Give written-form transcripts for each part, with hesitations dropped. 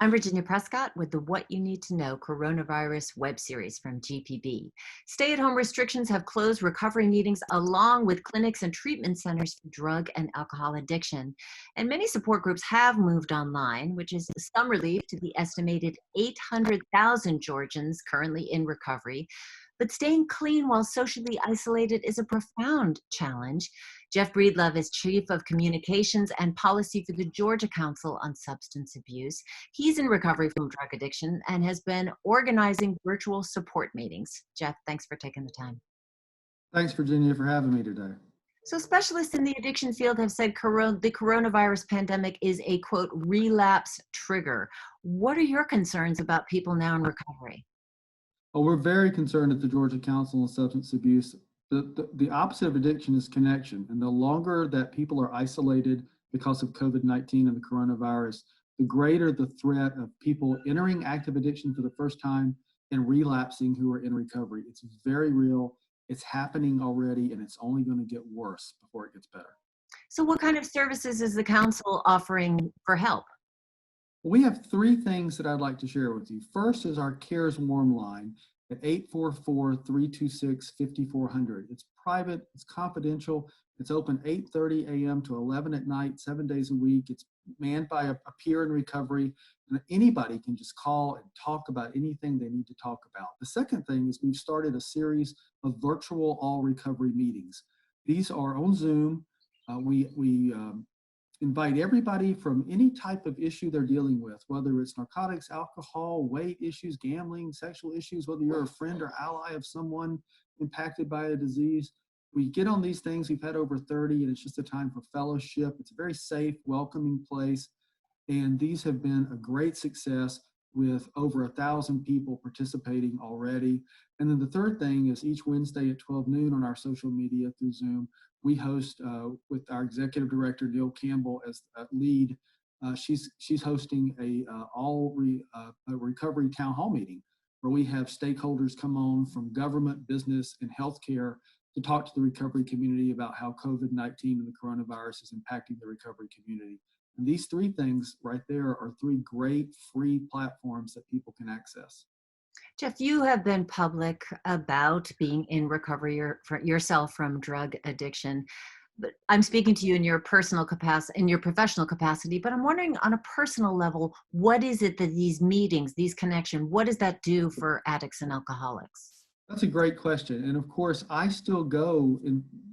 I'm Virginia Prescott with the What You Need to Know coronavirus web series from GPB. Stay at home restrictions have closed recovery meetings along with clinics and treatment centers for drug and alcohol addiction. And many support groups have moved online, which is some relief to the estimated 800,000 Georgians currently in recovery. But staying clean while socially isolated is a profound challenge. Jeff Breedlove is Chief of Communications and Policy for the Georgia Council on Substance Abuse. He's in recovery from drug addiction and has been organizing virtual support meetings. Jeff, thanks for taking the time. Thanks, Virginia, for having me today. So, specialists in the addiction field have said the coronavirus pandemic is a quote relapse trigger. What are your concerns about people now in recovery? Well, we're very concerned at the Georgia Council on Substance Abuse. The opposite of addiction is connection. And the longer that people are isolated because of COVID-19 and the coronavirus, the greater the threat of people entering active addiction for the first time and relapsing who are in recovery. It's very real. It's happening already, and it's only going to get worse before it gets better. So, what kind of services is the council offering for help? We have three things that I'd like to share with you. First is our CARES Warm line at 844-326-5400. It's private, it's confidential, it's open 8:30 a.m. to 11 at night, 7 days a week. It's manned by a peer in recovery, and anybody can just call and talk about anything they need to talk about. The second thing is we've started a series of virtual all recovery meetings. These are on Zoom. We invite everybody from any type of issue they're dealing with, whether it's narcotics, alcohol, weight issues, gambling, sexual issues, whether you're a friend or ally of someone impacted by a disease. We get on these things. We've had over 30, and it's just a time for fellowship. It's a very safe, welcoming place. And these have been a great success with over 1,000 people participating already. And then the third thing is each Wednesday at 12 noon on our social media through Zoom, we host with our executive director, Neil Campbell, as lead. She's hosting a recovery town hall meeting where we have stakeholders come on from government, business, and healthcare to talk to the recovery community about how COVID-19 and the coronavirus is impacting the recovery community. And these three things right there are three great free platforms that people can access. Jeff, you have been public about being in recovery yourself from drug addiction. But I'm speaking to you in your personal capacity, in your professional capacity, but I'm wondering on a personal level, what is it that these meetings, these connections, what does that do for addicts and alcoholics? That's a great question. And of course, I still go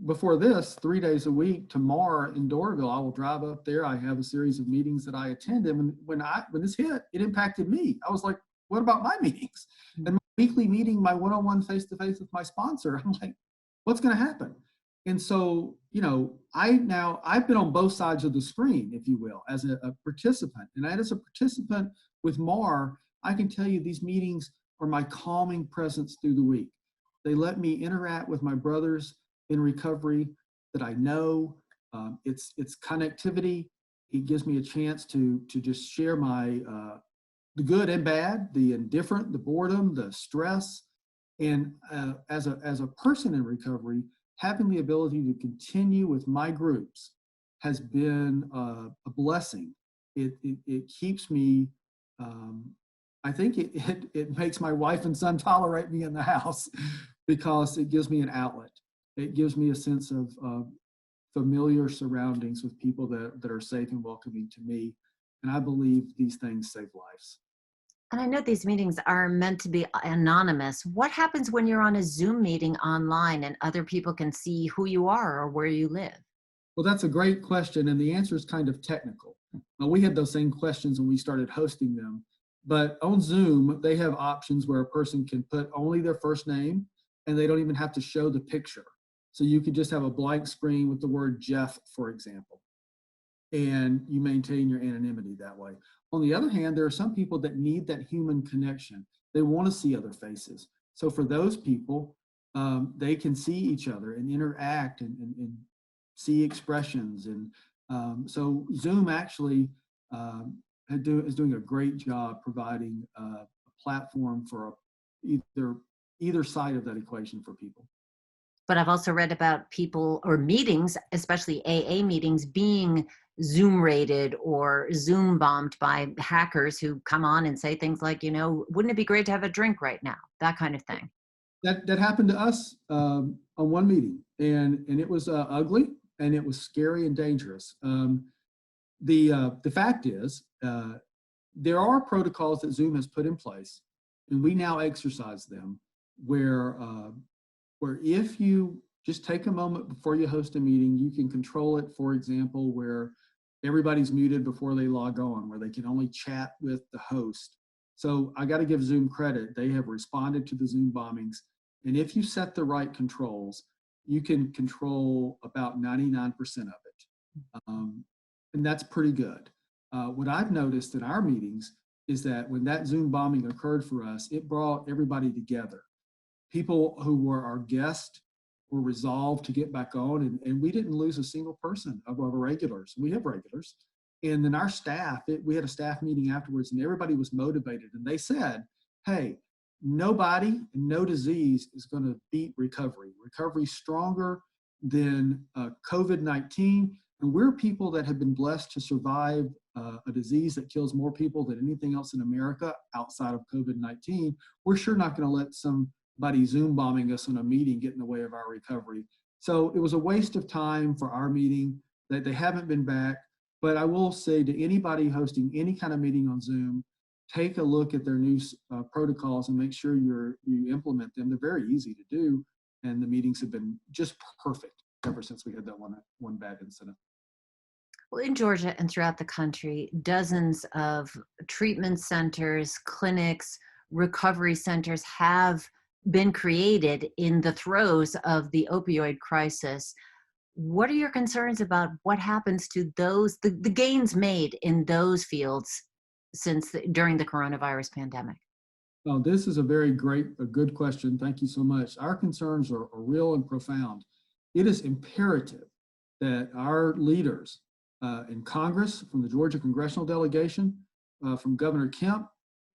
before this 3 days a week to MAR in Doraville. I will drive up there. I have a series of meetings that I attend. And when this hit, it impacted me. I was like, what about my meetings? And my weekly meeting, my one-on-one face-to-face with my sponsor, I'm like, what's going to happen? And so, I've been on both sides of the screen, if you will, as a participant. And as a participant with MAR, I can tell you these meetings are my calming presence through the week. They let me interact with my brothers in recovery that I know. It's connectivity. It gives me a chance to just share my the good and bad, the indifferent, the boredom, the stress. And as a person in recovery, having the ability to continue with my groups has been a blessing. It keeps me. I think it makes my wife and son tolerate me in the house because it gives me an outlet. It gives me a sense of familiar surroundings with people that are safe and welcoming to me. And I believe these things save lives. And I know these meetings are meant to be anonymous. What happens when you're on a Zoom meeting online and other people can see who you are or where you live? Well, that's a great question. And the answer is kind of technical. We had those same questions when we started hosting them. But on Zoom, they have options where a person can put only their first name and they don't even have to show the picture. So you could just have a blank screen with the word Jeff, for example, and you maintain your anonymity that way. On the other hand, there are some people that need that human connection. They want to see other faces. So for those people, they can see each other and interact and see expressions. And so Zoom actually is doing a great job providing a platform for either side of that equation for people. But I've also read about people or meetings, especially AA meetings, being Zoom raided or Zoom bombed by hackers who come on and say things like, wouldn't it be great to have a drink right now? That kind of thing. That happened to us on one meeting, and it was ugly, and it was scary and dangerous. The fact is, there are protocols that Zoom has put in place, and we now exercise them, where if you just take a moment before you host a meeting, you can control it. For example, where everybody's muted before they log on, where they can only chat with the host. So I got to give Zoom credit. They have responded to the Zoom bombings. And if you set the right controls, you can control about 99% of it. And that's pretty good. What I've noticed in our meetings is that when that Zoom bombing occurred for us, it brought everybody together. People who were our guests were resolved to get back on, and we didn't lose a single person of our regulars. We have regulars. And then our staff, we had a staff meeting afterwards, and everybody was motivated. And they said, hey, nobody and no disease is going to beat recovery. Recovery's stronger than COVID-19. And we're people that have been blessed to survive a disease that kills more people than anything else in America outside of COVID-19. We're sure not going to let somebody Zoom bombing us in a meeting get in the way of our recovery. So it was a waste of time for our meeting. That they haven't been back. But I will say to anybody hosting any kind of meeting on Zoom, take a look at their new protocols and make sure you implement them. They're very easy to do, and the meetings have been just perfect ever since we had that one bad incident. Well, in Georgia and throughout the country, dozens of treatment centers, clinics, recovery centers have been created in the throes of the opioid crisis. What are your concerns about what happens to those, the gains made in those fields during the coronavirus pandemic? Well, this is a good question. Thank you so much. Our concerns are real and profound. It is imperative that our leaders in Congress, from the Georgia congressional delegation, from Governor Kemp,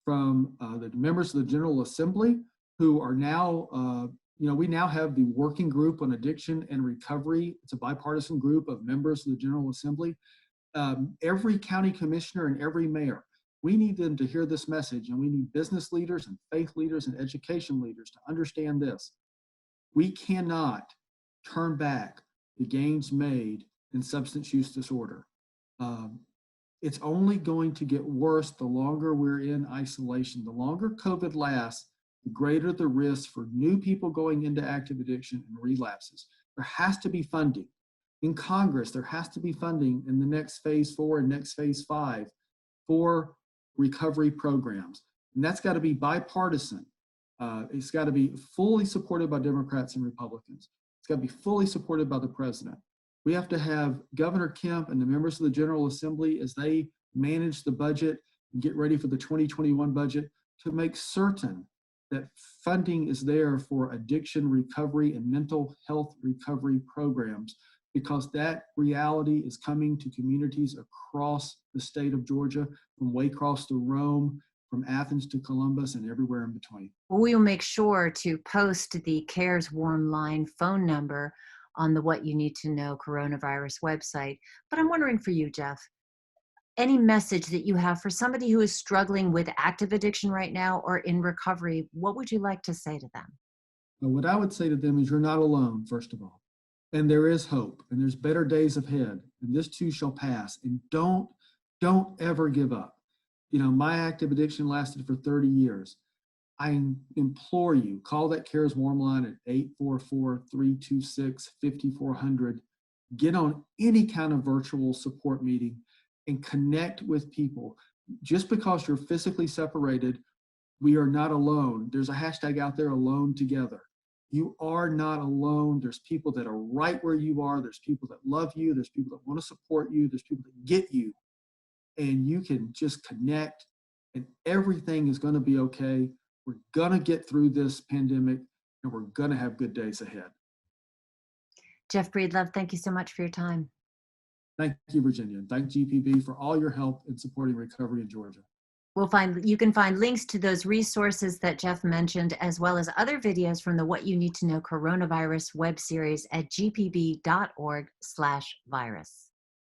from the members of the General Assembly, who are now, we now have the Working Group on Addiction and Recovery. It's a bipartisan group of members of the General Assembly. Every county commissioner and every mayor, we need them to hear this message, and we need business leaders and faith leaders and education leaders to understand this. We cannot turn back the gains made in substance use disorder. It's only going to get worse the longer we're in isolation. The longer COVID lasts, the greater the risk for new people going into active addiction and relapses. There has to be funding. In Congress, there has to be funding in the next phase 4 and next phase 5 for recovery programs. And that's got to be bipartisan. It's got to be fully supported by Democrats and Republicans. It's got to be fully supported by the president. We have to have Governor Kemp and the members of the General Assembly, as they manage the budget and get ready for the 2021 budget, to make certain that funding is there for addiction recovery and mental health recovery programs, because that reality is coming to communities across the state of Georgia, from Waycross to Rome, from Athens to Columbus, and everywhere in between. We will make sure to post the CARES Warm Line phone number on the What You Need to Know coronavirus website. But I'm wondering for you, Jeff, any message that you have for somebody who is struggling with active addiction right now or in recovery, what would you like to say to them? What I would say to them is, you're not alone, first of all. And there is hope, and there's better days ahead, and this too shall pass. And don't ever give up. My active addiction lasted for 30 years. I implore you, call that CARES Warm Line at 844-326-5400. Get on any kind of virtual support meeting and connect with people. Just because you're physically separated, we are not alone. There's a hashtag out there, Alone Together. You are not alone. There's people that are right where you are. There's people that love you. There's people that want to support you. There's people that get you. And you can just connect, and everything is going to be okay. We're going to get through this pandemic, and we're going to have good days ahead. Jeff Breedlove, thank you so much for your time. Thank you, Virginia. And thank GPB for all your help in supporting recovery in Georgia. You can find links to those resources that Jeff mentioned, as well as other videos from the What You Need to Know Coronavirus web series at gpb.org/virus.